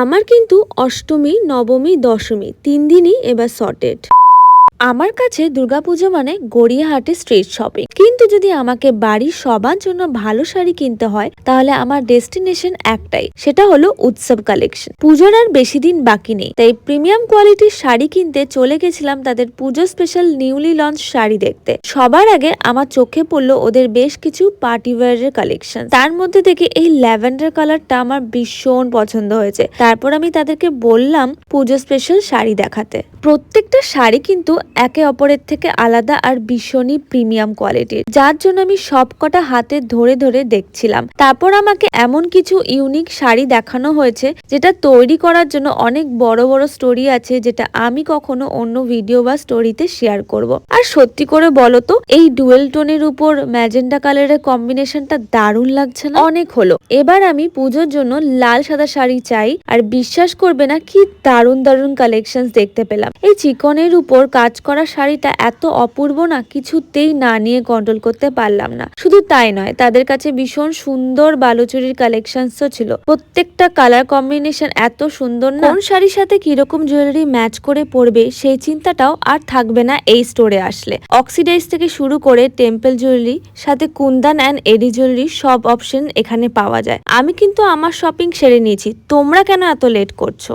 আমার কিন্তু অষ্টমী, নবমী, দশমী ৩ দিনই এবার সর্টেড। আমার কাছে দুর্গাপুজো মানে গড়িয়াহাটে স্ট্রিট শপিং। কিন্তু যদি আমাকে বাড়ির সবার জন্য ভালো শাড়ি কিনতে হয় তাহলে আমার ডেস্টিনেশন একটাই, সেটা হলো উৎসব কালেকশন। পুজোর আর বেশি দিন বাকি নেই, তাই প্রিমিয়াম কোয়ালিটির শাড়ি কিনতে চলে গেছিলাম তাদের পুজো স্পেশাল নিউলি লঞ্চ শাড়ি দেখতে। সবার আগে আমার চোখে পড়লো ওদের বেশ কিছু পার্টি ওয়্যারের কালেকশন। তার মধ্যে থেকে এই ল্যাভেন্ডার কালারটা আমার ভীষণ পছন্দ হয়েছে। তারপর আমি তাদেরকে বললাম পুজো স্পেশাল শাড়ি দেখাতে। প্রত্যেকটা শাড়ি কিন্তু একে অপরের থেকে আলাদা আর ভীষণই প্রিমিয়াম কোয়ালিটির, যার জন্য আমি সবকটা হাতে ধরে ধরে দেখছিলাম। তারপর আমাকে এমন কিছু ইউনিক শাড়ি দেখানো হয়েছে যেটা তৈরি করার জন্য অনেক বড় বড় স্টোরি আছে, যেটা আমি কখনো অন্য ভিডিও বা স্টোরিতে শেয়ার করব। আর সত্যি করে বলো তো, এই ডুয়েল টোনের উপর ম্যাজেন্ডা কালারের কম্বিনেশনটা দারুণ লাগছে না? অনেক হলো, এবার আমি পুজোর জন্য লাল সাদা শাড়ি চাই। আর বিশ্বাস করবে না, কি দারুণ দারুণ কালেকশন দেখতে পেলাম। এই চিকনের উপর কাজ করা শাড়িটা এত অপূর্ব না, কিছুতেই না নিয়ে কন্ট্রোল করতে পারলাম না। শুধু তাই নয়, তাদের কাছে ভীষণ সুন্দর বালুচুরির কালেকশনসও ছিল। প্রত্যেকটা কালার কম্বিনেশন এত সুন্দর না, কোন শাড়ির সাথে কিরকম জুয়েলারি ম্যাচ করে পরবে সেই চিন্তাটাও আর থাকবে না এই স্টোরে আসলে। অক্সিডাইজ থেকে শুরু করে টেম্পল জুয়েলারি, সাথে কুন্দন অ্যান্ড এডি জুয়েলারি সব অপশন এখানে পাওয়া যায়। আমি কিন্তু আমার শপিং সেরে নিয়েছি, তোমরা কেন এত লেট করছো?